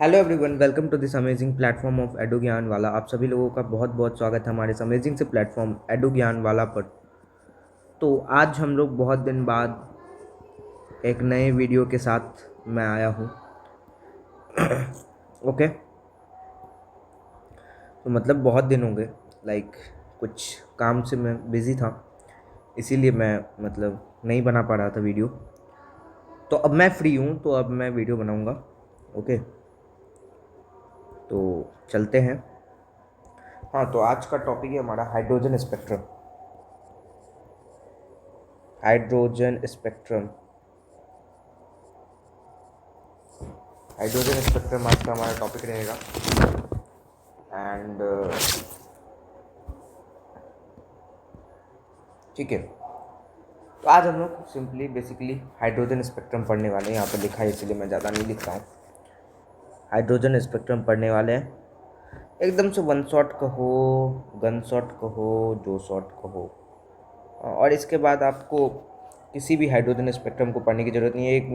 Hello everyone, welcome to this amazing platform of Edu Gyan वाला। आप सभी लोगों का बहुत बहुत स्वागत है हमारे इस अमेजिंग से प्लेटफॉर्म एडु ज्ञान वाला पर। तो आज हम लोग बहुत दिन बाद एक नए वीडियो के साथ मैं आया हूँ। ओके, तो मतलब बहुत दिन हो गए, लाइक कुछ काम से मैं बिज़ी था, इसीलिए मैं मतलब नहीं बना पा रहा था वीडियो। तो अब मैं फ्री हूँ, तो अब मैं वीडियो बनाऊँगा। ओके, तो चलते हैं। हाँ, तो आज का टॉपिक है हमारा hydrogen spectrum. Hydrogen spectrum hydrogen spectrum आज का हमारा टॉपिक रहेगा। एंड ठीक है, तो आज हम लोग सिंपली बेसिकली हाइड्रोजन स्पेक्ट्रम पढ़ने वाले हैं। यहाँ पर लिखा है, इसलिए मैं ज़्यादा नहीं लिख रहा हूँ। हाइड्रोजन स्पेक्ट्रम पढ़ने वाले हैं, एकदम से वन शॉट कहो, गन शॉट कहो, जो शॉट कहो। और इसके बाद आपको किसी भी हाइड्रोजन स्पेक्ट्रम को पढ़ने की ज़रूरत नहीं है। एक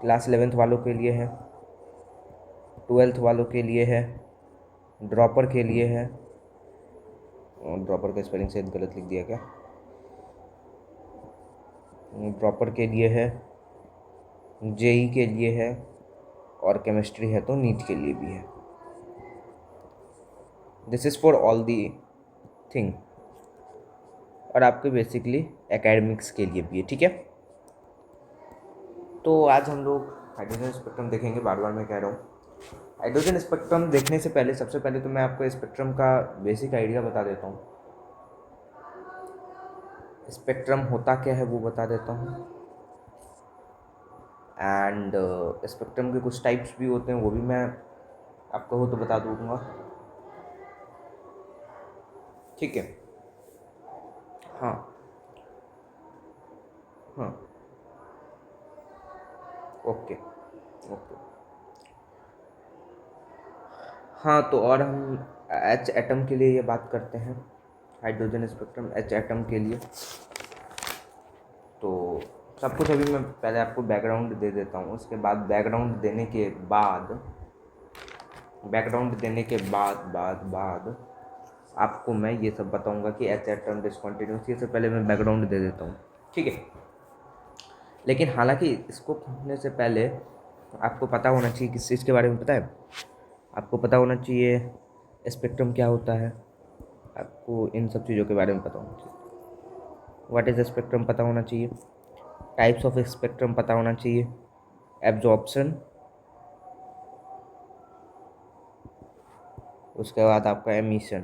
क्लास 11th वालों के लिए है, 12th वालों के लिए है, ड्रॉपर के लिए है। ड्रॉपर का स्पेलिंग से गलत लिख दिया क्या? ड्रॉपर के लिए है, जेई के लिए है, और केमिस्ट्री है तो नीट के लिए भी है। This is for all the thing, और आपके बेसिकली एकेडमिक्स के लिए भी है। ठीक है, तो आज हम लोग हाइड्रोजन स्पेक्ट्रम देखेंगे। बार बार मैं कह रहा हूँ, हाइड्रोजन स्पेक्ट्रम देखने से पहले सबसे पहले तो मैं आपको स्पेक्ट्रम का बेसिक आइडिया बता देता हूँ। स्पेक्ट्रम होता क्या है वो बता देता हूँ। एंड स्पेक्ट्रम के कुछ टाइप्स भी होते हैं, वो भी मैं आपको हो तो बता दूँगा। ठीक है, हाँ हाँ, ओके ओके। हाँ, तो और हम एच एटम के लिए ये बात करते हैं, हाइड्रोजन स्पेक्ट्रम एच एटम के लिए। तो सब कुछ अभी मैं पहले आपको बैकग्राउंड दे देता हूँ, उसके बाद बैकग्राउंड देने के बाद आपको मैं ये सब बताऊंगा कि एच एटम डिसकंटिन्यूस, ये सब पहले मैं बैकग्राउंड दे देता हूँ। ठीक है, लेकिन हालांकि इसको पढ़ने से पहले आपको पता होना चाहिए, किस चीज़ के बारे में पता है? आपको पता होना चाहिए स्पेक्ट्रम क्या होता है, आपको इन सब चीज़ों के बारे में पता होना चाहिए। व्हाट इज़ स्पेक्ट्रम पता होना चाहिए, टाइप्स ऑफ स्पेक्ट्रम पता होना चाहिए, एब्जॉर्प्शन, उसके बाद आपका एमिशन,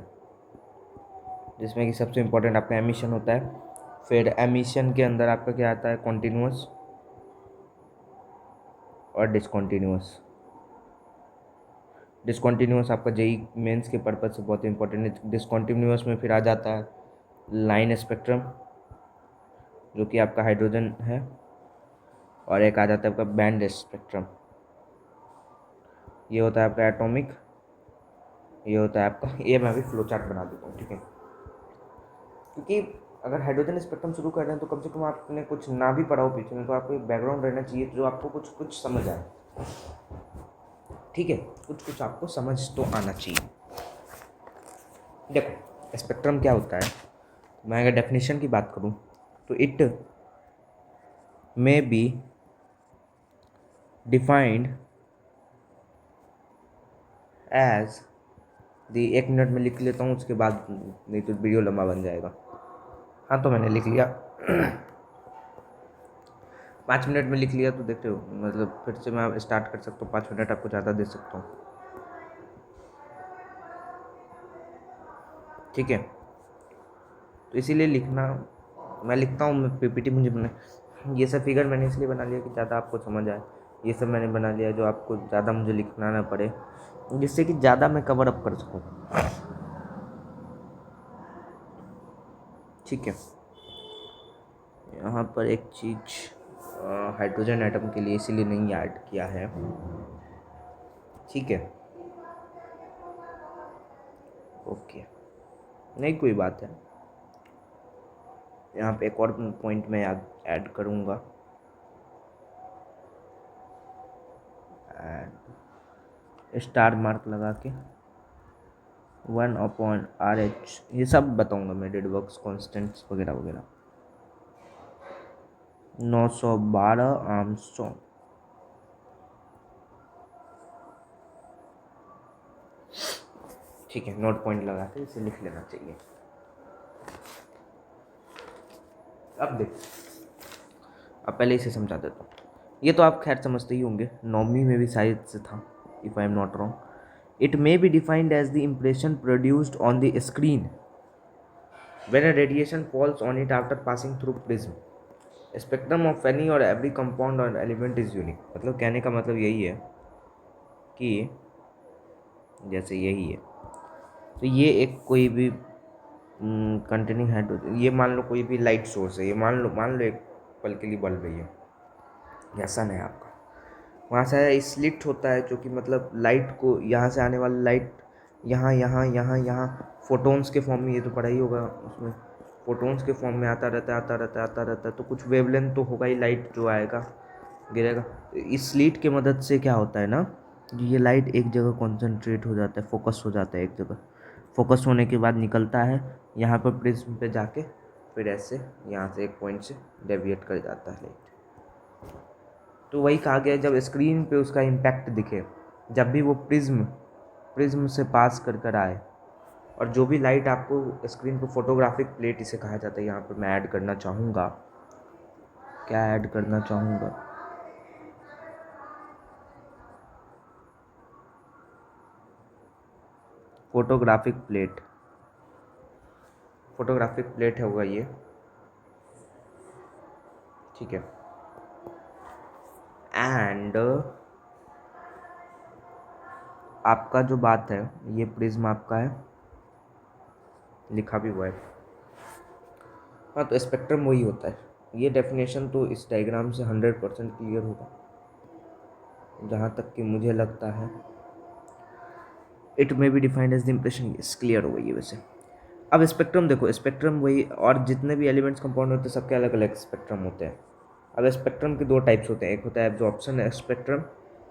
जिसमें कि सबसे इम्पोर्टेंट आपका एमिशन होता है। फिर एमिशन के अंदर आपका क्या आता है? कॉन्टिन्यूअस और डिसकॉन्टिन्यूअस। डिसकॉन्टिन्यूअस आपका जेई मेंस के पर्पज़ से बहुत इंपॉर्टेंट है। डिसकॉन्टिन्यूअस में फिर आ जाता है लाइन स्पेक्ट्रम, जो कि आपका हाइड्रोजन है, और एक आ जाता है आपका बैंड स्पेक्ट्रम, ये होता है आपका एटॉमिक, ये होता है आपका, ये मैं अभी फ्लो चार्ट बना देता हूँ। ठीक है, क्योंकि अगर हाइड्रोजन स्पेक्ट्रम शुरू कर रहे हैं तो कम से कम आपने कुछ ना भी पढ़ा हो पीछे में, तो आपको एक बैकग्राउंड रहना चाहिए जो आपको कुछ कुछ समझ आए। ठीक है, कुछ कुछ आपको समझ तो आना चाहिए। देखो स्पेक्ट्रम क्या होता है, मैं अगर डेफिनेशन की बात करूँ तो it may be defined as the, 1 minute में लिख लेता हूँ, उसके बाद नहीं तो वीडियो लंबा बन जाएगा। हाँ, तो मैंने लिख लिया। 5 मिनट में लिख लिया, तो देखते हो मतलब फिर से मैं स्टार्ट कर सकता हूँ, 5 मिनट आपको ज़्यादा दे सकता हूँ। ठीक है, तो इसीलिए लिखना, मैं लिखता हूँ, मैं पीपीटी मुझे बना, ये सब फिगर मैंने इसलिए बना लिया कि ज़्यादा आपको समझ आए। ये सब मैंने बना लिया जो आपको ज़्यादा मुझे लिखना ना पड़े, जिससे कि ज़्यादा मैं कवर अप कर सकूँ। ठीक है, यहाँ पर एक चीज़ हाइड्रोजन एटम के लिए इसीलिए नहीं ऐड किया है। ठीक है, ओके, नहीं कोई बात है। यहाँ पे एक और पॉइंट मैं याद ऐड करूँगा। स्टार मार्क लगा के 1/RH, ये सब बताऊंगा मैं, डेड वर्क्स कॉन्स्टेंट्स वगैरह वगैरह। 912 आर्मस्ट्रॉन्ग, ठीक है, नोट पॉइंट लगा के इसे लिख लेना चाहिए। अब देख, अब पहले इसे समझा देता हूँ। ये तो आप खैर समझते ही होंगे, नौवीं में भी शायद से था, if I am not wrong. It may be defined as the impression produced on the screen when a radiation falls on it after passing through prism. Spectrum of any or every compound or element is unique. मतलब कहने का मतलब यही है कि जैसे यही है, तो ये एक कोई भी कंटेनिंग हेड, ये मान लो कोई भी लाइट सोर्स है, ये मान लो एक पल के लिए बल्ब है, ये सन है आपका, वहाँ से स्लिट होता है, जो कि मतलब लाइट को, यहाँ से आने वाली लाइट यहाँ यहाँ यहाँ यहाँ फोटोन्स के फॉर्म में, ये तो पढ़ा ही होगा उसमें, फोटोन्स के फॉर्म में आता रहता है आता रहता है आता रहता है, तो कुछ वेवलेंथ तो होगा ही, लाइट जो आएगा गिरेगा। इस स्लिट के मदद से क्या होता है ना, ये लाइट एक जगह कॉन्सेंट्रेट हो जाता है, फोकस हो जाता है एक जगह, फोकस होने के बाद निकलता है यहाँ पर प्रिज्म पे जाके, फिर ऐसे यहाँ से एक पॉइंट से डेविएट कर जाता है लाइट। तो वही कहा गया, जब स्क्रीन पे उसका इम्पैक्ट दिखे, जब भी वो प्रिज्म से पास कर कर आए, और जो भी लाइट आपको स्क्रीन पे, फोटोग्राफिक प्लेट इसे कहा जाता है, यहाँ पर मैं ऐड करना चाहूँगा, क्या ऐड करना चाहूँगा, फोटोग्राफिक प्लेट होगा ये, ठीक है। एंड आपका जो बात है, ये प्रिज्म आपका है, लिखा भी हुआ है, हाँ, तो स्पेक्ट्रम वही होता है। ये डेफिनेशन तो इस डायग्राम से 100% क्लियर होगा, जहाँ तक कि मुझे लगता है। It may be defined as the impression, yes clear हो गई है वैसे। अब स्पेक्ट्रम देखो, स्पेक्ट्रम वही, और जितने भी एलिमेंट्स कंपाउंड होते हैं सबके अलग अलग स्पेक्ट्रम होते हैं। अब स्पेक्ट्रम के दो टाइप्स होते हैं, एक होता है एब्जॉर्प्शन स्पेक्ट्रम,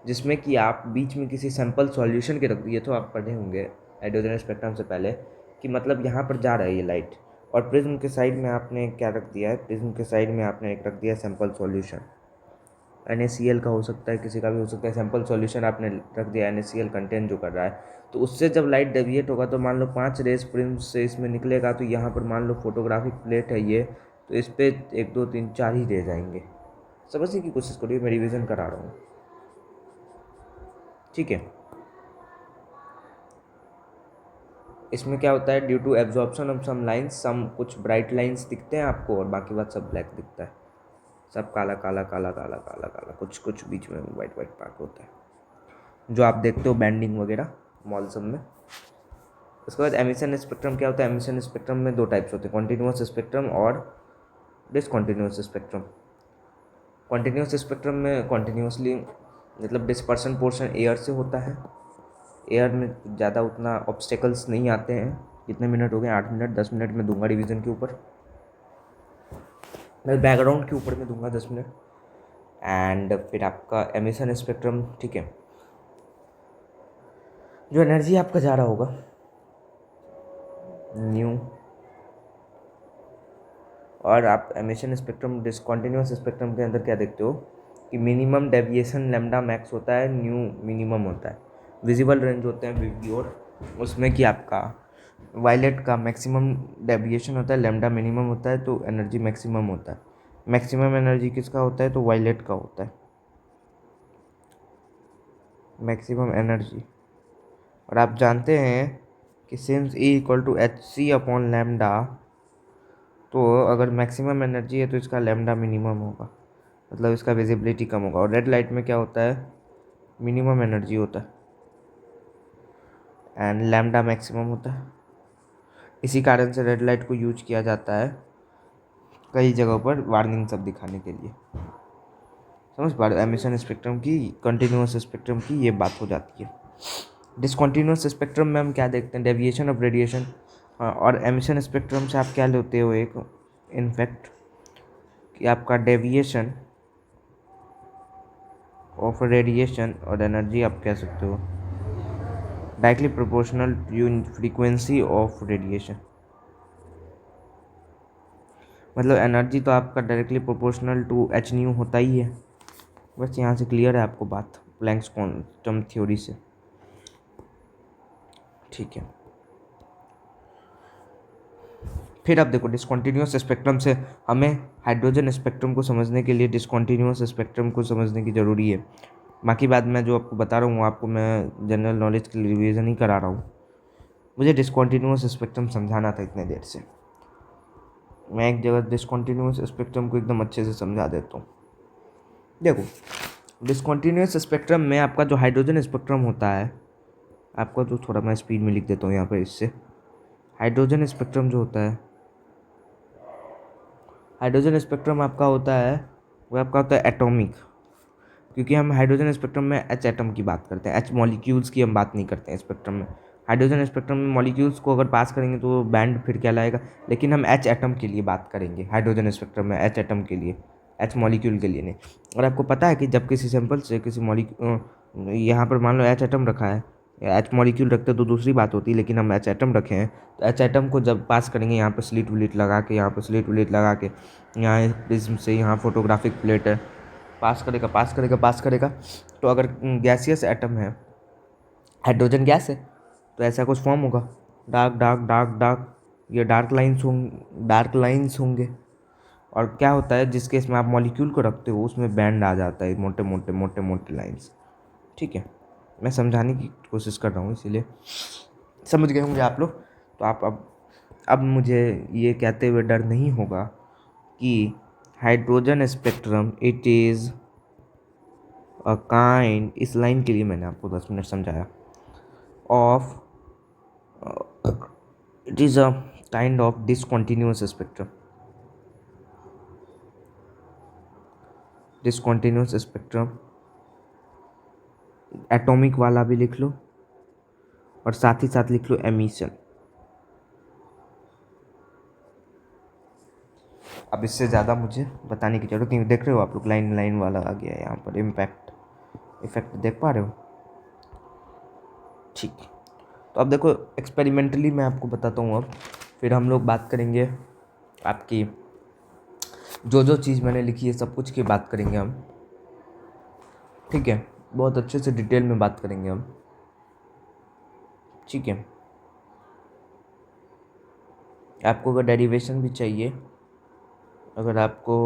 जिसमें कि आप बीच में किसी सैंपल सॉल्यूशन के रख दिए, तो आप पढ़े होंगे हाइड्रोजन स्पेक्ट्रम से पहले, कि मतलब यहाँ पर जा रहा है ये लाइट, और प्रिज्म के साइड में आपने क्या रख दिया है, प्रिज्म के साइड में आपने एक रख दिया सैंपल सॉल्यूशन, NaCl का हो सकता है, किसी का भी हो सकता है, सैंपल सॉल्यूशन आपने रख दिया NaCl कंटेन जो कर रहा है, तो उससे जब लाइट डेविएट होगा, तो मान लो 5 रेज प्रिज्म से इसमें निकलेगा, तो यहाँ पर मान लो फोटोग्राफिक प्लेट है ये, तो इस पर 1 2 3 4 ही रह जाएंगे। समझने की कोशिश करिए, मैं रिविज़न करा रहा हूँ, ठीक है। इसमें क्या होता है, due to absorption of some lines, some कुछ ब्राइट लाइन्स दिखते हैं आपको, और बाकी बात सब ब्लैक दिखता है, सब काला काला काला काला काला काला, कुछ कुछ बीच में वाइट वाइट पार्ट होता है, जो आप देखते हो बैंडिंग वगैरह मॉल सब में। उसके बाद एमिशन स्पेक्ट्रम क्या होता है, एमिशन स्पेक्ट्रम में 2 टाइप्स होते हैं, कॉन्टिन्यूस स्पेक्ट्रम और डिसकॉन्टिन्यूस स्पेक्ट्रम। कॉन्टिन्यूस स्पेक्ट्रम में कॉन्टिन्यूसली मतलब डिस्पर्सन पोर्शन एयर से होता है, एयर में ज़्यादा उतना ऑब्स्टेकल्स नहीं आते हैं। कितने मिनट हो गए, 8 मिनट, 10 मिनट में दूंगा रिवीजन के ऊपर, मैं बैकग्राउंड के ऊपर में दूंगा 10 मिनट। एंड फिर आपका एमिशन स्पेक्ट्रम, ठीक है, जो एनर्जी आपका जा रहा होगा न्यू, और आप एमिशन स्पेक्ट्रम डिसकॉन्टिन्यूस स्पेक्ट्रम के अंदर क्या देखते हो कि मिनिमम डेविएशन लैम्डा मैक्स होता है, न्यू मिनिमम होता है, विजिबल रेंज होते हैं विब्योर, उसमें कि आपका वायलेट का मैक्सिमम डेविएशन होता है, लैम्डा मिनिमम होता है, तो एनर्जी मैक्सिमम होता है। मैक्सिमम एनर्जी किसका होता है, तो वायलेट का होता है मैक्सिमम एनर्जी। और आप जानते हैं कि सिंस E = hc/λ, तो अगर मैक्सिमम एनर्जी है तो इसका लैम्डा मिनिमम होगा, मतलब इसका विजिबिलिटी कम होगा। और रेड लाइट में क्या होता है, मिनिमम एनर्जी होता है एंड लैम्डा मैक्सिमम होता है। इसी कारण से रेड लाइट को यूज किया जाता है कई जगहों पर वार्निंग सब दिखाने के लिए। समझ पा रहे, एमिशन स्पेक्ट्रम की, कंटिन्यूस स्पेक्ट्रम की ये बात हो जाती है। डिसकंटिन्यूस स्पेक्ट्रम में हम क्या देखते हैं, डेविएशन ऑफ रेडिएशन, और एमिशन स्पेक्ट्रम से आप क्या लेते हो, एक इनफैक्ट कि आपका डेविएशन ऑफ रेडिएशन और एनर्जी आप कह सकते हो, directly proportional to frequency of radiation, मतलब एनर्जी तो आपका directly proportional to H nu होता ही है। बस यहाँ से क्लियर है आपको बात प्लैंक्स क्वांटम थ्योरी से, ठीक है। फिर आप देखो डिस्कंटिन्यूअस स्पेक्ट्रम से हमें हाइड्रोजन स्पेक्ट्रम को समझने के लिए डिस्कंटिन्यूअस स्पेक्ट्रम को समझने की ज़रूरी है। बाकी बात मैं जो आपको बता रहा हूँ आपको मैं जनरल नॉलेज के लिए रिवीजन ही करा रहा हूँ। मुझे डिस्कंटिन्यूअस स्पेक्ट्रम समझाना था इतने देर से, मैं एक जगह डिस्कंटिन्यूअस स्पेक्ट्रम को एकदम अच्छे से समझा देता हूँ। देखो डिस्कंटिन्यूअस स्पेक्ट्रम में आपका जो हाइड्रोजन स्पेक्ट्रम होता है, आपका जो थोड़ा मैं स्पीड में लिख देता हूँ यहाँ पर, इससे हाइड्रोजन स्पेक्ट्रम जो होता है, हाइड्रोजन स्पेक्ट्रम आपका होता है वो आपका होता है एटॉमिक, क्योंकि हम हाइड्रोजन स्पेक्ट्रम में एच एटम की बात करते हैं, एच मॉलिक्यूल्स की हम बात नहीं करते हैं स्पेक्ट्रम में। हाइड्रोजन स्पेक्ट्रम में मॉलिक्यूल्स को अगर पास करेंगे तो बैंड फिर क्या लाएगा, लेकिन हम एच एटम के लिए बात करेंगे हाइड्रोजन स्पेक्ट्रम में, एच एटम के लिए, एच मॉलिक्यूल के लिए नहीं। और आपको पता है कि जब किसी सैंपल से किसी मॉलिक्यूल, यहाँ पर मान लो एच एटम रखा है, एच मॉलिक्यूल रखते तो दूसरी बात होती, लेकिन हम एच एटम रखे हैं, तो एच एटम को जब पास करेंगे यहाँ पर स्लिट विलिट लगा के, यहाँ पर स्लिट विलिट लगा के, यहाँ प्रिज्म से, यहाँ फोटोग्राफिक प्लेट है, पास करेगा पास करेगा पास करेगा, तो अगर गैसियस एटम है, हाइड्रोजन गैस है, तो ऐसा कुछ फॉर्म होगा, डार्क डार्क डार्क डार्क, ये डार्क लाइंस होंगे। और क्या होता है जिस केस में आप मॉलिक्यूल को रखते हो उसमें बैंड आ जाता है, मोटे मोटे मोटे मोटे लाइंस, ठीक है। मैं समझाने की कोशिश कर रहा हूँ इसीलिए समझ गए होंगे आप लोग। तो आप अब मुझे ये कहते हुए डर नहीं होगा कि hydrogen spectrum it is a kind, इस लाइन के लिए मैंने आपको 10 मिनट समझाया, of it is a kind of discontinuous spectrum. Discontinuous spectrum atomic वाला भी लिख लो और साथ ही साथ लिख लो एमिशन। अब इससे ज़्यादा मुझे बताने की जरूरत नहीं, देख रहे हो आप लोग लाइन लाइन वाला आ गया है यहाँ पर, इम्पैक्ट इफेक्ट देख पा रहे हो, ठीक। तो अब देखो एक्सपेरिमेंटली मैं आपको बताता हूँ अब, फिर हम लोग बात करेंगे आपकी जो जो चीज़ मैंने लिखी है सब कुछ की बात करेंगे हम, ठीक है, बहुत अच्छे से डिटेल में बात करेंगे हम, ठीक है। आपको अगर डेरिवेशन भी चाहिए, अगर आपको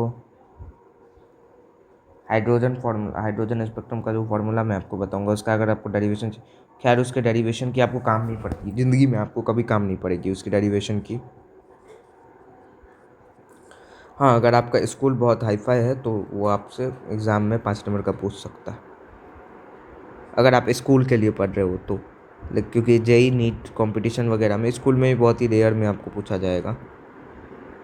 हाइड्रोजन स्पेक्ट्रम का जो फार्मूला मैं आपको बताऊंगा उसका अगर आपको डेरिवेशन, खैर उसके डेरिवेशन की आपको काम नहीं पड़ती ज़िंदगी में, आपको कभी काम नहीं पड़ेगी उसकी डेरिवेशन की। हाँ अगर आपका स्कूल बहुत हाईफाई है तो वो आपसे एग्ज़ाम में 5 नंबर का पूछ सकता है, अगर आप स्कूल के लिए पढ़ रहे हो तो। क्योंकि जेई नीट कंपटीशन वगैरह में स्कूल में भी बहुत ही रेयर में आपको पूछा जाएगा,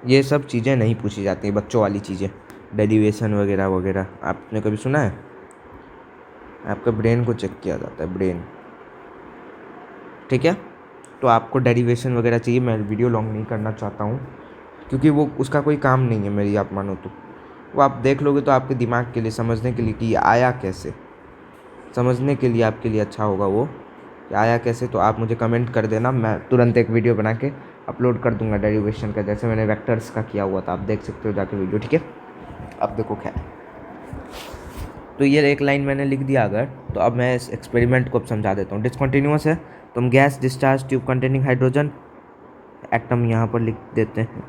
ये सब चीज़ें नहीं पूछी जाती बच्चों वाली चीज़ें, डेरिवेशन वगैरह वगैरह। आपने कभी सुना है? आपका ब्रेन को चेक किया जाता है, ब्रेन, ठीक है। तो आपको डेरिवेशन वगैरह चाहिए, मैं वीडियो लॉन्ग नहीं करना चाहता हूँ क्योंकि वो उसका कोई काम नहीं है मेरी आप मानो तो, वो आप देख लोगे तो आपके दिमाग के लिए, समझने के लिए कि ये आया कैसे, समझने के लिए आपके लिए अच्छा होगा वो कि आया कैसे। तो आप मुझे कमेंट कर देना, मैं तुरंत एक वीडियो बना के अपलोड कर दूंगा डेरिवेशन का, जैसे मैंने वेक्टर्स का किया हुआ था, आप देख सकते हो जाके वीडियो, ठीक है। अब देखो खैर, तो ये एक लाइन मैंने लिख दिया अगर, तो अब मैं इस एक्सपेरिमेंट को अब समझा देता हूँ। डिस्कंटिन्यूअस है तो हम gas discharge tube containing hydrogen atom यहाँ पर लिख देते हैं,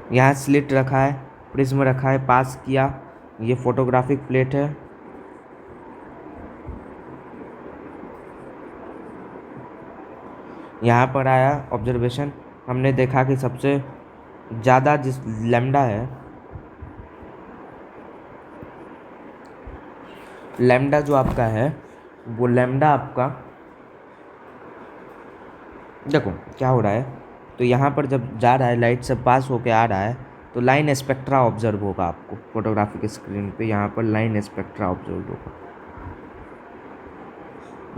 यहाँ स्लिट रखा है, प्रिज्म रखा है, पास किया, ये फोटोग्राफिक प्लेट है, यहाँ पर आया ऑब्जर्वेशन, हमने देखा कि सबसे ज़्यादा जिस लैम्डा है, लैम्डा जो आपका है वो लैम्डा आपका, देखो क्या हो रहा है, तो यहाँ पर जब जा रहा है लाइट से पास होके आ रहा है तो लाइन स्पेक्ट्रा ऑब्जर्व होगा आपको फोटोग्राफिक स्क्रीन पे, यहाँ पर लाइन स्पेक्ट्रा ऑब्जर्व होगा,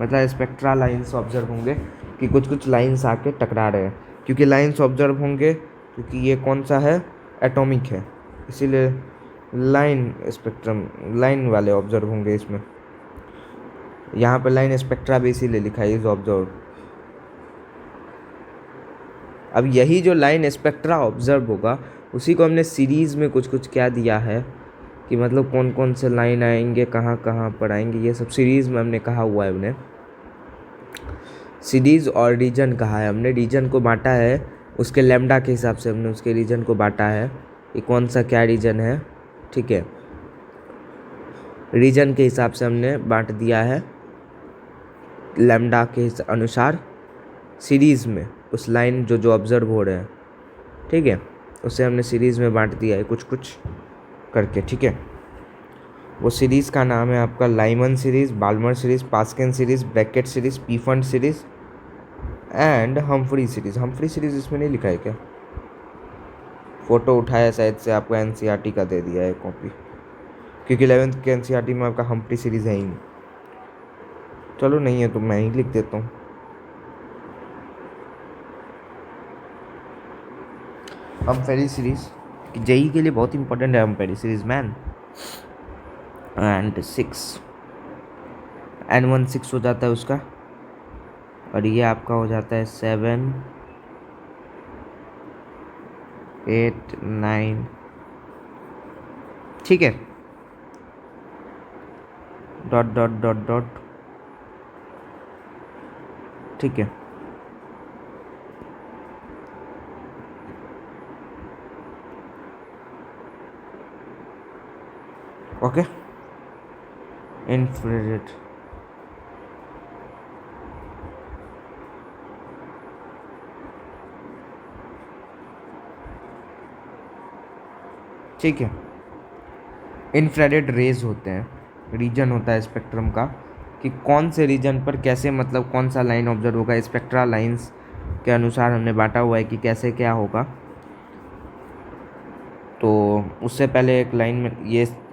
मतलब स्पेक्ट्रा लाइन्स ऑब्जर्व होंगे कि कुछ कुछ लाइन्स आके टकरा रहे हैं, क्योंकि लाइन्स ऑब्जर्व होंगे क्योंकि ये कौन सा है, एटॉमिक है, इसीलिए लाइन स्पेक्ट्रम, लाइन वाले ऑब्जर्व होंगे इसमें। यहाँ पर लाइन स्पेक्ट्रा भी इसीलिए लिखा है इज ऑब्जर्व। अब यही जो लाइन स्पेक्ट्रा ऑब्जर्व होगा उसी को हमने सीरीज़ में कुछ कुछ क्या दिया है कि मतलब कौन कौन से लाइन आएंगे, कहाँ कहाँ पर आएंगे, ये सब सीरीज़ में हमने कहा हुआ है। हमने सीरीज़ और रीजन कहा है, हमने रीजन को बांटा है उसके लैम्डा के हिसाब से, हमने उसके रीजन को बांटा है कि कौन सा क्या रीजन है। ठीक है, रीजन के हिसाब से हमने बांट दिया है लैम्डा के अनुसार सीरीज़ में उस लाइन जो जो ऑब्जर्व हो रहे हैं। ठीक है, उसे हमने सीरीज़ में बांट दिया है कुछ कुछ करके। ठीक है, वो सीरीज़ का नाम है आपका Lyman series, Balmer series, Paschen series, Brackett series, Pfund series and Humphrey series. Humphrey series इसमें नहीं लिखा है क्या? फ़ोटो उठाया शायद से आपको एनसीईआरटी का दे दिया है कॉपी, क्योंकि 11th के एनसीईआरटी में आपका हम्फ्री सीरीज़ है ही नहीं। चलो नहीं है तो मैं ही लिख देता हूँ। हम्फ्री सीरीज़ जेई के लिए बहुत इंपॉर्टेंट है Humphry series man. And 6 N1 6 हो जाता है उसका, और ये आपका हो जाता है 7 8 9। ठीक है, डॉट डॉट डॉट डॉट। ठीक है, ओके। इंफ्रारेड ठीक है, इंफ्रारेड रेज होते हैं, रीजन होता है स्पेक्ट्रम का कि कौन से रीजन पर कैसे मतलब कौन सा लाइन ऑब्जर्व होगा। स्पेक्ट्रा लाइंस के अनुसार हमने बांटा हुआ है कि कैसे क्या होगा। तो उससे पहले एक लाइन में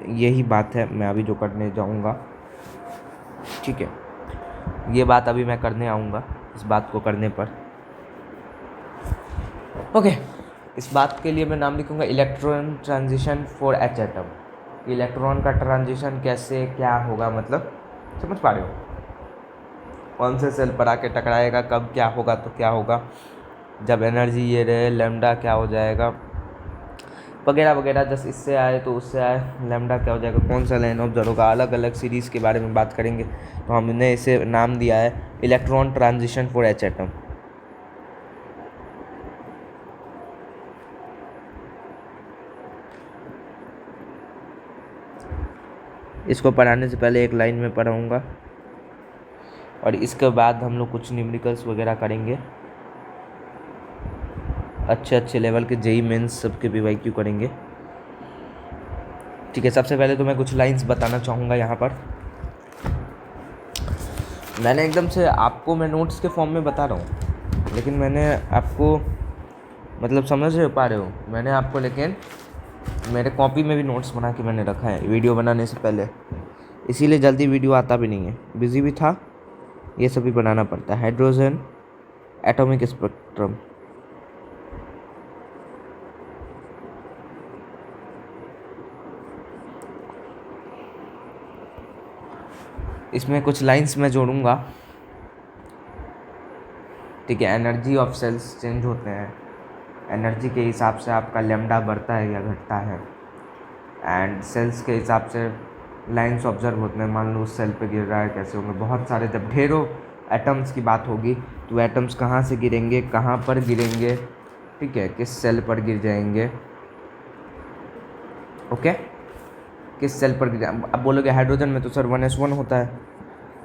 यही बात है मैं अभी जो करने जाऊंगा। ठीक है, ये बात अभी मैं करने आऊँगा, इस बात को करने पर। ओके, इस बात के लिए मैं नाम लिखूँगा electron transition for H atom. Electron का ट्रांजिशन कैसे क्या होगा, मतलब समझ पा रहे हो, कौन से सेल पर आके टकराएगा, कब क्या होगा तो क्या होगा, जब एनर्जी ये रहे लैम्डा क्या हो जाएगा वगैरह वगैरह। जैसे इससे आए तो उससे आए लैम्डा क्या हो जाएगा, कौन सा लाइन ऑब्जर्व होगा, अलग अलग सीरीज़ के बारे में बात करेंगे। तो हमने इसे नाम दिया है electron transition for H atom. इसको पढ़ाने से पहले एक लाइन में पढ़ाऊँगा और इसके बाद हम लोग कुछ न्यूमेरिकल्स वगैरह करेंगे, अच्छे अच्छे लेवल के जेई मेंस सबके पीवाईक्यू करेंगे। ठीक है, सबसे पहले तो मैं कुछ लाइंस बताना चाहूँगा यहाँ पर। मैंने एकदम से आपको मैं नोट्स के फॉर्म में बता रहा हूँ, लेकिन मैंने आपको मतलब समझ पा रहे हो, मैंने आपको लेकिन मेरे कॉपी में भी नोट्स बना के मैंने रखा है वीडियो बनाने से पहले, इसीलिए जल्दी वीडियो आता भी नहीं है, बिजी भी था, ये सभी बनाना पड़ता है। हाइड्रोजन एटॉमिक स्पेक्ट्रम, इसमें कुछ लाइंस मैं जोड़ूंगा। ठीक है, एनर्जी ऑफ सेल्स चेंज होते हैं, एनर्जी के हिसाब से आपका लैम्डा बढ़ता है या घटता है, एंड सेल्स के हिसाब से लाइंस ऑब्जर्व होते हैं। मान लो उस सेल पे गिर रहा है, कैसे होंगे, बहुत सारे, जब ढेरों एटम्स की बात होगी तो एटम्स कहाँ से गिरेंगे, कहाँ पर गिरेंगे, ठीक है, किस सेल पर गिर जाएंगे, ओके, किस सेल पर गिर। अब बोलोगे हाइड्रोजन में तो सर 1s1 होता है,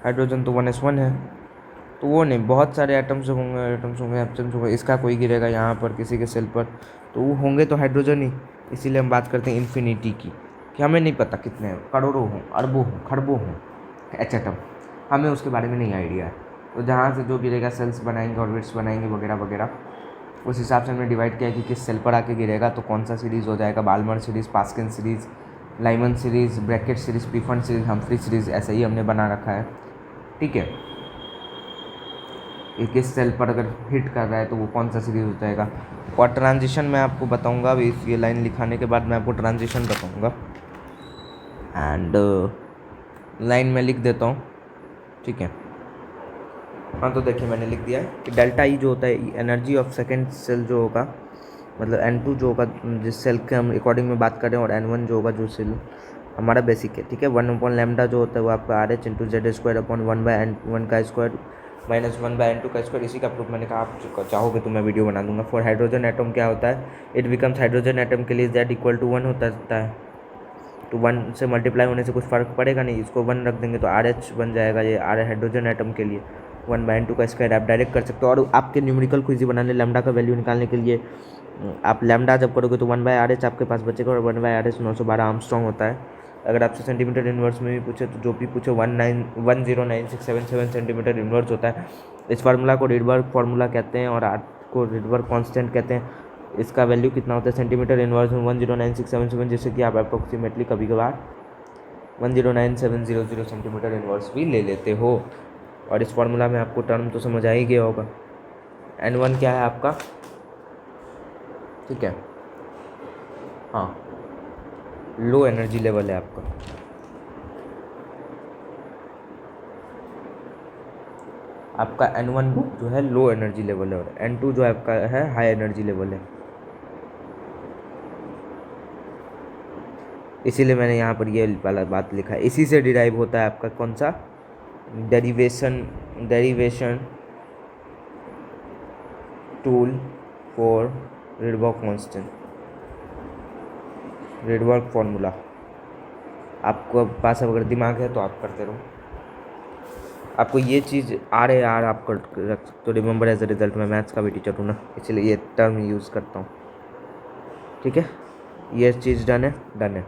हाइड्रोजन तो 1s1 है, तो वो नहीं, बहुत सारे एटम्स होंगे, इसका कोई गिरेगा यहाँ पर किसी के सेल पर, तो वो होंगे तो हाइड्रोजन ही। इसीलिए हम बात करते हैं इन्फिनिटी की, कि हमें नहीं पता कितने हैं, करोड़ों हों, अरबों हों, खरबों हों एच एटम, हमें उसके बारे में नहीं आइडिया है। तो जहाँ से जो गिरेगा सेल्स बनाएंगे, ऑर्बिट्स बनाएंगे वगैरह वगैरह, उस हिसाब से हमने डिवाइड किया कि किस सेल पर आके गिरेगा तो कौन सा सीरीज़ हो जाएगा, Balmer series, Paschen series, Lyman series, Brackett series, Pfund series, Humphrey series, ऐसे ही हमने बना रखा है। ठीक है, ये किस सेल पर अगर हिट कर रहा है तो वो कौन सा सीरीज़ हो जाएगा। और ट्रांजिशन मैं आपको बताऊंगा अभी, ये लाइन लिखाने के बाद मैं आपको ट्रांजिशन बताऊंगा। एंड लाइन में लिख देता हूँ, ठीक है। हाँ तो देखिए मैंने लिख दिया है कि डेल्टा ई जो होता है एनर्जी ऑफ सेकेंड सेल जो होगा, मतलब N2 जो होगा जिस सेल के हम अकॉर्डिंग में बात कर रहे हैं, और N1 जो होगा जो सेल हमारा बेसिक है, ठीक है। 1/λ जो होता है वो आपका RH into Z square upon 1/N1 का स्क्वायर माइनस 1/N2 का स्क्वायर। इसी का प्रूफ मैंने कहा, आप चाहोगे तो मैं वीडियो बना दूंगा। फॉर हाइड्रोजन एटम क्या होता है, इट बिकम्स हाइड्रोजन एटम के लिए Z इक्वल टू 1 होता है। तो 1 से मल्टीप्लाई होने से कुछ फ़र्क पड़ेगा नहीं, इसको 1 रख देंगे तो RH बन जाएगा, ये R हाइड्रोजन एटम के लिए 1/N2 का स्क्वायर आप डायरेक्ट कर सकते हो। और आपके न्यूमेरिकल को इजी बनाने लैम्डा का वैल्यू निकालने के लिए आप लैम्डा जब करोगे तो 1/RH आपके पास बचेगा, और 1/RH 912 आर्मस्ट्रॉन्ग होता है। अगर आपसे सेंटीमीटर इन्वर्स में भी पूछे तो जो भी पूछे 109677 सेंटीमीटर इन्वर्स होता है। इस फार्मूला को रिडबर्ग फार्मूला कहते हैं और आर को रिडबर्ग कांस्टेंट कहते हैं। इसका वैल्यू कितना होता है सेंटीमीटर इन्वर्स में 109677, जिससे कि आप अप्रोक्सीमेटली कभी कभार 109700 सेंटीमीटर इन्वर्स भी ले लेते हो। और इस फार्मूला में आपको टर्म तो समझ आ ही गया होगा। N1 क्या है आपका, ठीक है, हाँ लो एनर्जी लेवल है आपका। आपका N1 जो है लो एनर्जी लेवल है और N2 जो आपका है हाई एनर्जी लेवल है। इसीलिए मैंने यहाँ पर ये वाला बात लिखा है। इसी से डिराइव होता है आपका कौन सा derivation tool for Rydberg constant, Rydberg formula. आपको पास अगर दिमाग है तो आप करते रहो। आपको ये चीज़ RAR आप कर रख सकते हो। रिमेंबर एज अ रिजल्ट, मैं मैथ्स का भी टीचर हूँ ना, इसलिए ये टर्म यूज़ करता हूँ, ठीक है। ये चीज़ डन है।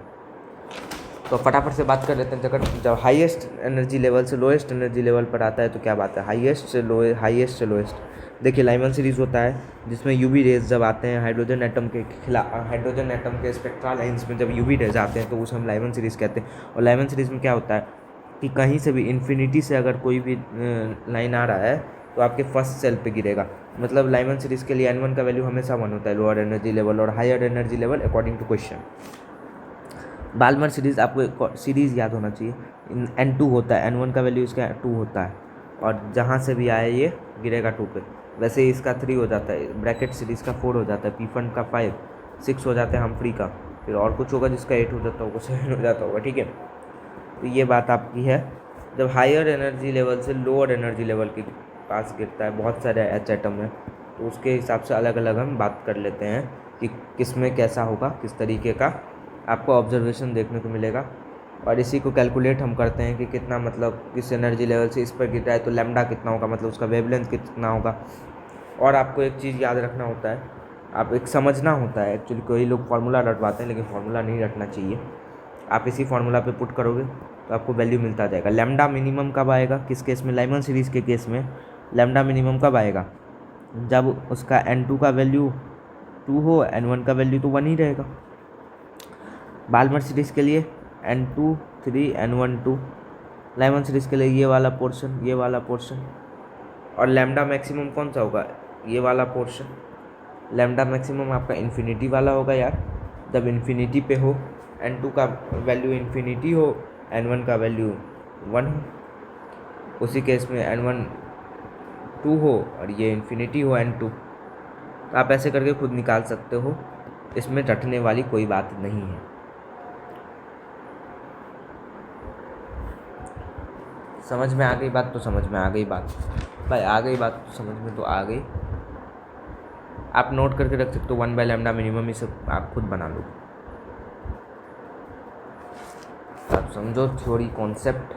तो फटाफट से बात कर लेते हैं। जब हाईएस्ट एनर्जी लेवल से लोएस्ट एनर्जी लेवल पर आता है तो क्या बात है, हाईएस्ट से लोएस्ट। देखिए लाइमन सीरीज होता है जिसमें यूवी रेज जब आते हैं हाइड्रोजन एटम के खिलाफ, हाइड्रोजन एटम के स्पेक्ट्रा लाइंस में जब यूवी रेज आते हैं तो उसे हम लाइमन सीरीज कहते हैं। और लाइमन सीरीज में क्या होता है कि कहीं से भी इन्फिनिटी से अगर कोई भी लाइन आ रहा है तो आपके फर्स्ट सेल पे गिरेगा। मतलब लाइमन सीरीज के लिए N1 का वैल्यू हमेशा 1 होता है, लोअर एनर्जी लेवल, और higher energy level according to question. Balmer series आपको सीरीज़ याद होना चाहिए, N2 होता है, N1 का वैल्यू इसका 2 होता है, और जहाँ से भी आए ये गिरेगा 2 पे। वैसे ही इसका 3 हो जाता है, ब्रैकेट सीरीज़ का 4 हो जाता है, पीफन का 5, 6 हो जाता है हम्फ्री का, फिर और कुछ होगा जिसका 8 हो जाता होगा, 7 हो जाता होगा, ठीक है। तो ये बात आपकी है। जब हायर एनर्जी लेवल से लोअर एनर्जी लेवल के पास गिरता है, बहुत सारे H एटम है, तो उसके हिसाब से अलग अलग हम बात कर लेते हैं कि किस में कैसा होगा, किस तरीके का आपको ऑब्जर्वेशन देखने को मिलेगा। और इसी को कैलकुलेट हम करते हैं कि कितना, मतलब किस एनर्जी लेवल से इस पर गिर रहा है तो लैम्डा कितना होगा, मतलब उसका वेवलेंथ कितना होगा। और आपको एक चीज़ याद रखना होता है, आप एक समझना होता है। एक्चुअली कोई लोग फार्मूला रटवाते हैं लेकिन फार्मूला नहीं रटना चाहिए। आप इसी फार्मूला पे पुट करोगे तो आपको वैल्यू मिलता जाएगा। लैम्डा मिनिमम कब आएगा, किस केस में, लाइमन सीरीज़ के केस में लैम्डा मिनिमम कब आएगा, जब उसका N2 का वैल्यू 2 हो, N1 का वैल्यू तो 1 ही रहेगा। बाल्मर सीरीज़ के लिए N2 3 N1 2, लाइमन सीरीज़ के लिए ये वाला पोर्शन, और लैम्डा मैक्सिमम कौन सा होगा, ये वाला पोर्शन। लैम्डा मैक्सिमम आपका इन्फिनिटी वाला होगा यार, जब इन्फिनिटी पे हो, N2 का वैल्यू इन्फिनिटी हो, N1 का वैल्यू 1 हो। उसी केस में N1 2 हो और ये इन्फिनिटी हो N2। तो आप ऐसे करके खुद निकाल सकते हो, इसमें रटने वाली कोई बात नहीं है। समझ में आ गई बात तो समझ में आ गई बात भाई, आ गई बात तो समझ में तो आ गई। आप नोट करके रख सकते हो 1/λ मिनिमम, ये सब आप खुद बना लो। आप समझो थ्योरी कॉन्सेप्ट,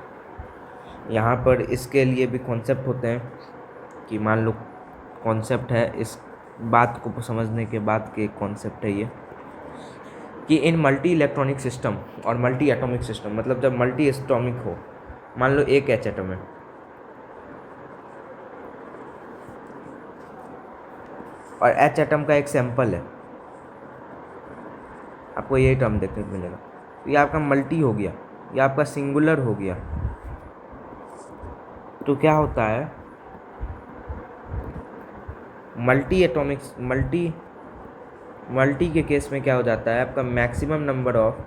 यहाँ पर इसके लिए भी कॉन्सेप्ट होते हैं कि मान लो कॉन्सेप्ट है, इस बात को समझने के बाद के कॉन्सेप्ट है ये कि इन मल्टी इलेक्ट्रॉनिक सिस्टम और मल्टी एटॉमिक सिस्टम, मतलब जब मल्टी एटॉमिक हो, मान लो एक H एटम है और H एटम का एक सैंपल है, आपको यही टर्म देखने को मिलेगा। तो ये आपका मल्टी हो गया, ये आपका सिंगुलर हो गया। तो क्या होता है, मल्टी के केस में क्या हो जाता है, आपका maximum number of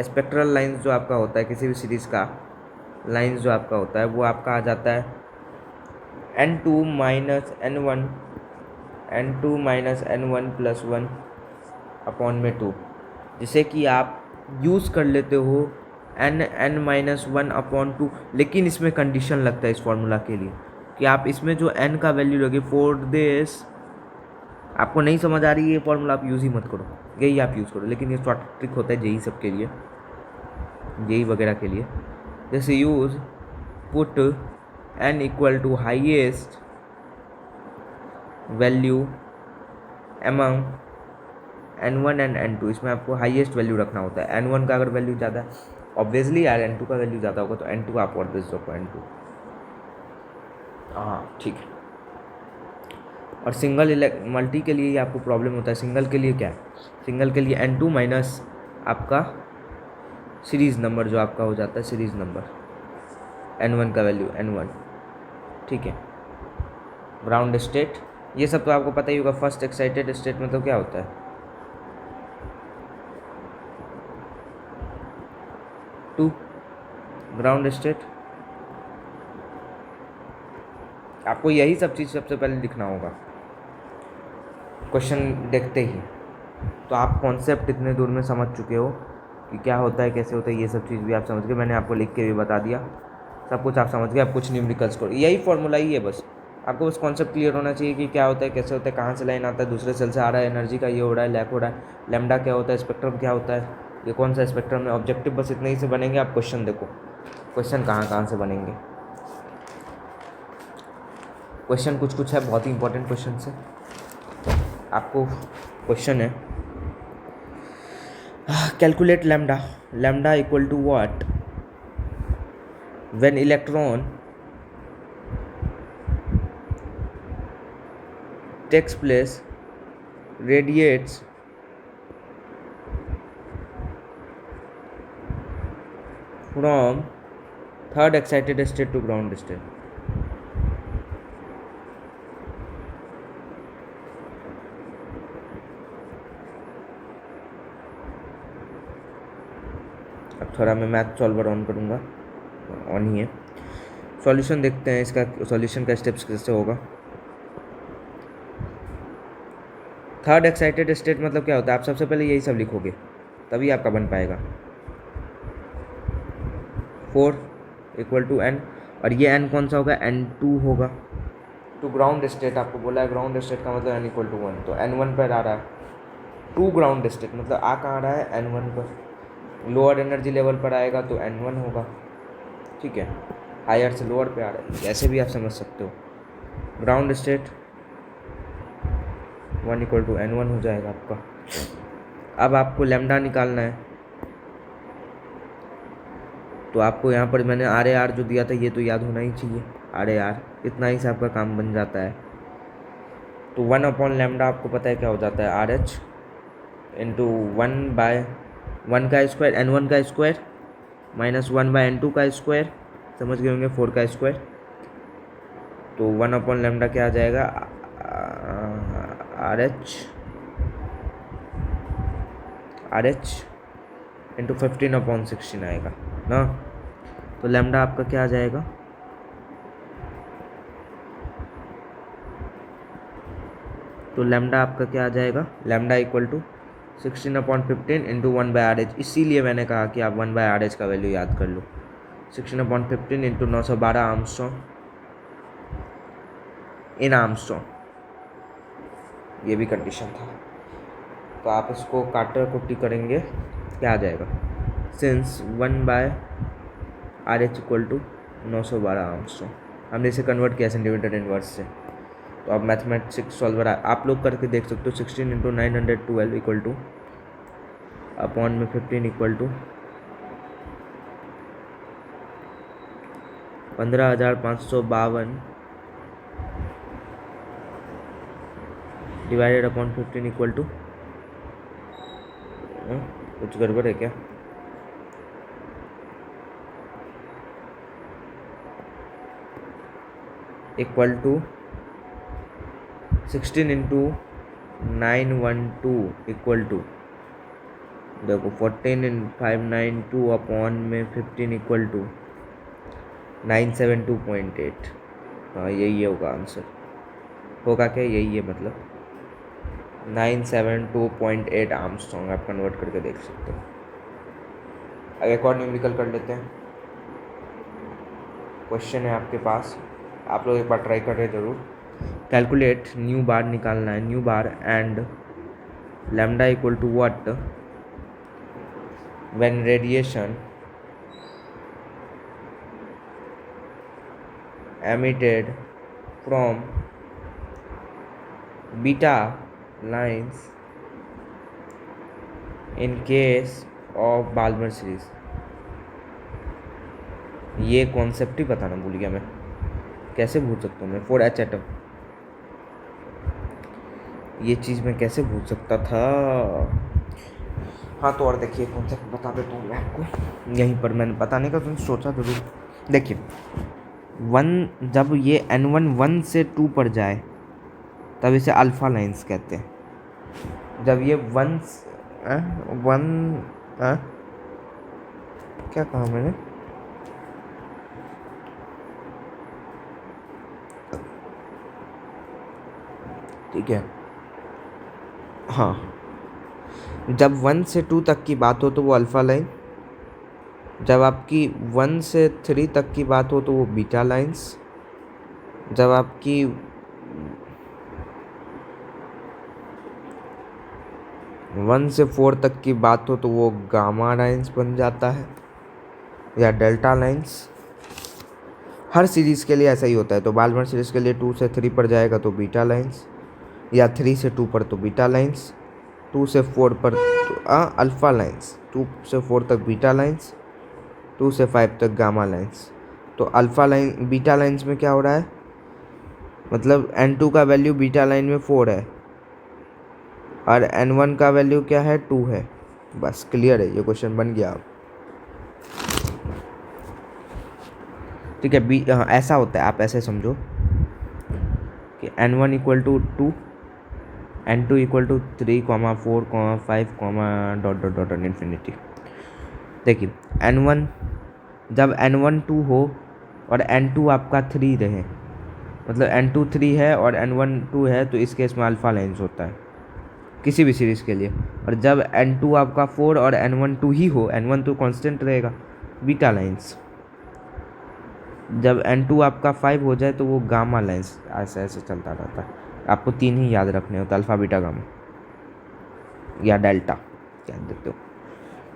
spectral lines जो आपका होता है किसी भी सीरीज़ का, लाइन्स जो आपका होता है वो आपका आ जाता है n2 minus n1 n2 minus n1 plus 1 upon में 2, जिसे कि आप यूज़ कर लेते हो n माइनस 1 अपॉन 2। लेकिन इसमें कंडीशन लगता है इस फॉर्मूला के लिए कि आप इसमें जो n का वैल्यू लगे फॉर दिस, आपको नहीं समझ आ रही है ये फॉर्मूला, आप यूज़ ही मत करो, यही आप यूज़ करो। लेकिन ये शॉर्ट ट्रिक होता है जेई सब के लिए, जेई वगैरह के लिए। जैसे use put n equal to highest value among n1 and n2। इसमें आपको हाईएस्ट वैल्यू रखना होता है। n1 का अगर वैल्यू ज़्यादा है ऑब्वियसली यार, n2 का वैल्यू ज़्यादा होगा तो n2 आप और बेस रखो n2। हाँ ठीक है। और सिंगल मल्टी के लिए ये आपको प्रॉब्लम होता है। सिंगल के लिए क्या है, सिंगल के लिए n2 माइनस आपका सीरीज़ नंबर जो आपका हो जाता है सीरीज़ नंबर, n1 का वैल्यू n1, ठीक है। ग्राउंड स्टेट ये सब तो आपको पता ही होगा। फर्स्ट एक्साइटेड स्टेट में तो क्या होता है 2 ग्राउंड स्टेट। आपको यही सब चीज़ सबसे पहले लिखना होगा क्वेश्चन देखते ही। तो आप कॉन्सेप्ट इतने दूर में समझ चुके हो कि क्या होता है कैसे होता है, ये सब चीज़ भी आप समझ गए। मैंने आपको लिख के भी बता दिया, सब कुछ आप समझ गए। अब कुछ न्यूमेरिकल्स करो, यही फॉर्मूला ही है बस। आपको बस कॉन्सेप्ट क्लियर होना चाहिए कि क्या होता है कैसे होता है, कहाँ से लाइन आता है, दूसरे सेल से आ रहा है, एनर्जी का ये हो रहा है लैक हो रहा है, लैम्डा क्या होता है, स्पेक्ट्रम क्या होता है, ये कौन सा स्पेक्ट्रम है। ऑब्जेक्टिव बस इतने ही से बनेंगे। आप क्वेश्चन देखो, क्वेश्चन कहाँ कहाँ से बनेंगे। क्वेश्चन कुछ कुछ है बहुत ही इंपॉर्टेंट क्वेश्चन है। आपको क्वेश्चन है calculate lambda, lambda equal to what when electron takes place radiates from third excited state to ground state। अब थोड़ा मैं मैथ सॉल्वर ऑन करूँगा, ऑन ही है। सॉल्यूशन देखते हैं इसका, सॉल्यूशन का स्टेप्स कैसे होगा। थर्ड एक्साइटेड स्टेट मतलब क्या होता है, आप सबसे पहले यही सब लिखोगे तभी आपका बन पाएगा। 4 इक्वल टू n, और ये n कौन सा होगा n2 होगा। टू ग्राउंड स्टेट आपको बोला है, ग्राउंड स्टेट का मतलब n इक्वल टू 1, तो n1 पर आ रहा है। टू ग्राउंड स्टेट मतलब आ कहाँ रहा है n1 पर, लोअर एनर्जी लेवल पर आएगा तो n1 होगा, ठीक है। हायर से लोअर पे आ रहा है, ऐसे भी आप समझ सकते हो। Ground state 1 equal to n1 हो जाएगा आपका। अब आपको लैम्डा निकालना है, तो आपको यहाँ पर मैंने आर ए आर जो दिया था ये तो याद होना ही चाहिए। आर ए आर इतना ही से आपका काम बन जाता है। तो 1 अपॉन लैम्डा आपको पता है क्या हो जाता है आर एच इंटू 1/1 का स्क्वायर n1 का स्क्वायर माइनस 1/n2 का स्क्वायर, समझ गए होंगे 4 का स्क्वायर। तो 1 अपॉन लैम्डा क्या आ जाएगा आर एच इंटू 15/16 आएगा ना। तो लैम्डा आपका क्या आ जाएगा, तो लैम्डा आपका क्या आ जाएगा, lambda equal to 16/15 into 1/RH। इसीलिए मैंने कहा कि आप 1/RH का वैल्यू याद कर लो। 16/15 इंटू 912 आर्मस्ट्रॉन्ग इन आर्मस्ट्रॉन्ग, ये भी कंडीशन था। तो आप इसको काटर कुट्टी करेंगे, क्या आ जाएगा, since 1/RH equal to 912 Armstrong. हमने इसे कन्वर्ट किया सेंटीमीटर इनवर्स से। तो आप मैथमेटिक्स सॉल्वर आप लोग करके देख सकते हो। 16 इंटू 912 इक्वल टू अपॉन में 15 equal to 15,552 divided upon 15 equal to, कुछ गड़बड़ है क्या, equal to 16 into 912 equal to, देखो 14 इन 592 अपॉन में 15 इक्वल टू 972.8। हाँ यही होगा आंसर, होगा क्या, यही है मतलब 972.8 आर्मस्ट्रॉन्ग। आप कन्वर्ट करके देख सकते हो। अब एक और न्यूमेरिकल कर लेते हैं। क्वेश्चन है आपके पास, आप लोग एक बार ट्राई कर रहे जरूर। कैलकुलेट न्यू बार निकालना है, nu bar and lambda equal to what when radiation emitted from beta lines in case of Balmer series. ये कॉन्सेप्ट ही बताना भूल गया मैं, कैसे भूल सकता हूँ मैं 4H एटम, ये चीज़ मैं कैसे भूल सकता था। हाँ तो और देखिए कॉन्सेप्ट बता देता हूँ मैं आपको, यहीं पर मैंने बताने का तो सोचा जरूर। देखिए जब ये N1 1 से 2 पर जाए तब इसे अल्फ़ा लाइंस कहते हैं। जब ये वन क्या कहा मैंने, ठीक है हाँ, जब 1 से 2 तक की बात हो तो वो अल्फ़ा लाइन, जब आपकी 1 से 3 तक की बात हो तो वो बीटा लाइंस, जब आपकी 1 से 4 तक की बात हो तो वो गामा लाइंस बन जाता है या डेल्टा लाइंस। हर सीरीज़ के लिए ऐसा ही होता है। तो बाल्मर सीरीज़ के लिए 2 से 3 पर जाएगा तो बीटा लाइंस, या 3 से 2 पर तो बीटा लाइंस, 2 से 4 पर तो अल्फ़ा लाइंस, 2 से 4 तक बीटा लाइंस, 2 से 5 तक गामा लाइंस। तो अल्फ़ा लाइन बीटा लाइंस में क्या हो रहा है, मतलब N2 का वैल्यू बीटा लाइन में 4 है और N1 का वैल्यू क्या है 2 है। बस क्लियर है, ये क्वेश्चन बन गया। ठीक है, हाँ ऐसा होता है, आप ऐसे समझो कि N1 equal to 2, N2 equal to 3, 4, 5, dot dot dot infinity. देखिए N1 जब N1 2 हो और N2 आपका 3 रहे, मतलब N2 3 है और N1 2 है, तो इस केस में अल्फ़ा लाइंस होता है किसी भी सीरीज़ के लिए। और जब N2 आपका 4 और N1 2 ही हो, N1 तो कांस्टेंट रहेगा, बीटा लाइंस। जब N2 आपका 5 हो जाए तो वो गामा लाइंस, ऐसे ऐसे चलता रहता है। आपको 3 ही याद रखने होता है, अल्फ़ा बीटा गामा या डेल्टा याद देते हो।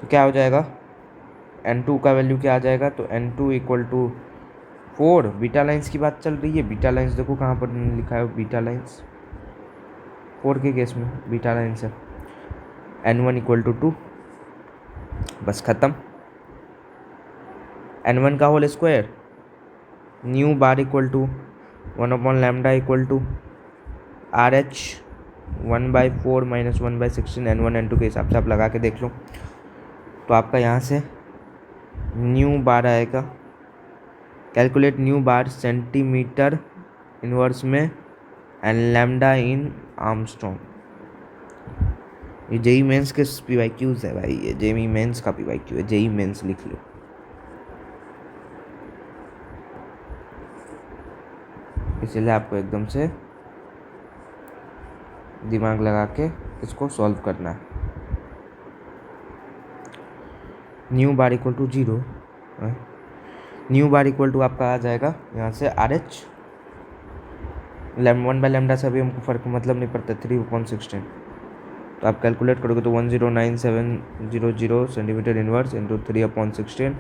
तो क्या हो जाएगा, N2 का वैल्यू क्या आ जाएगा, तो N2 equal to 4, beta lines की बात चल रही है। बीटा लाइंस देखो कहाँ पर लिखा है, बीटा लाइंस 4 के केस में बीटा लाइंस है। N1 इक्वल टू 2, बस ख़त्म। N1 का whole square, nu bar equal to 1 lambda equal to RH 1/4 minus 1/16। N1 N2 के हिसाब से आप लगा के देख लो, तो आपका यहाँ से न्यू बार आएगा। कैलकुलेट न्यू बार सेंटीमीटर इनवर्स में एंड लैम्डा इन आर्मस्ट्रॉन्ग। ये जेई मेंस के PYQs है भाई, ये जेई मेंस का PYQ है, जेई मेंस लिख लो। इसलिए आपको एकदम से दिमाग लगा के इसको सॉल्व करना है। Nu bar equal to 0, nu bar equal to आपका आ जाएगा यहाँ से RH 1/λ से अभी हमको फ़र्क मतलब नहीं पड़ता, 3/16। तो आप कैलकुलेट करोगे तो 109,700 centimetre inverse into 3/16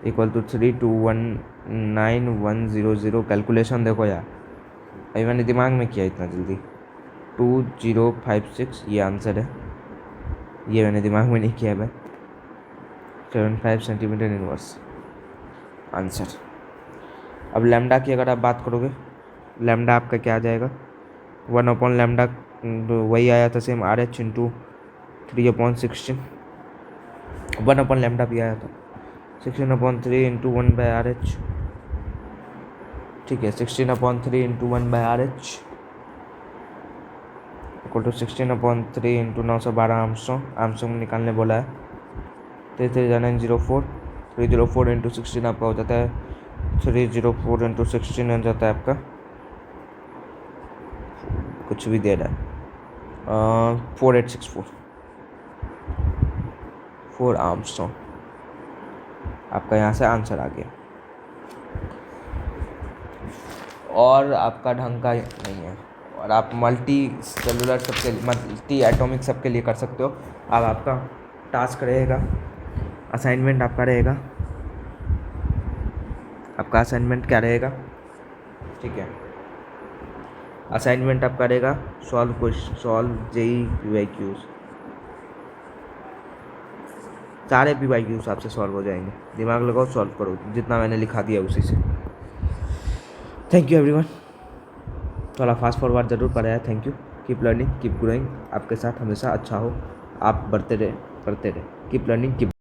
equal to 3219100। Calculation देखो यार, अभी मैंने दिमाग में किया इतना जल्दी। 2056 ये आंसर है, ये मैंने दिमाग में नहीं किया भाई। 75 सेंटीमीटर इनवर्स आंसर। अब लैम्डा की अगर आप बात करोगे, लैम्डा आपका क्या आ जाएगा, 1/λ वही आया था सेम, RH इंटू 3/16। 1/λ भी आया था, 16/3 इंटू 1/RH। ठीक है, 16/3 into 1/RH equal to 16/3 into 912 armstrong निकालने बोला है। 33904 इंटू 16 आपका हो जाता है 304 इंटू 16 हो जाता है आपका, कुछ भी दे रहा है, 4864 4 आर्मस्ट्रॉन्ग। आपका यहाँ से आंसर आ गया। और आपका ढंग का नहीं है, और आप मल्टी सेलुलर सबके, मल्टी एटॉमिक सबके लिए कर सकते हो। अब आपका टास्क रहेगा, असाइनमेंट आपका रहेगा, आपका असाइनमेंट क्या रहेगा, ठीक है, असाइनमेंट आपका रहेगा सॉल्व जेई PYQs, सारे PYQs आपसे सॉल्व हो जाएंगे, दिमाग लगाओ, सॉल्व करो, जितना मैंने लिखा दिया उसी से। थैंक यू एवरीवन, थोड़ा फास्ट फॉरवर्ड ज़रूर पढ़ाया, thank you, keep learning keep growing, आपके साथ हमेशा अच्छा हो, आप बढ़ते रहे करते रहे, कीप लर्निंग कीप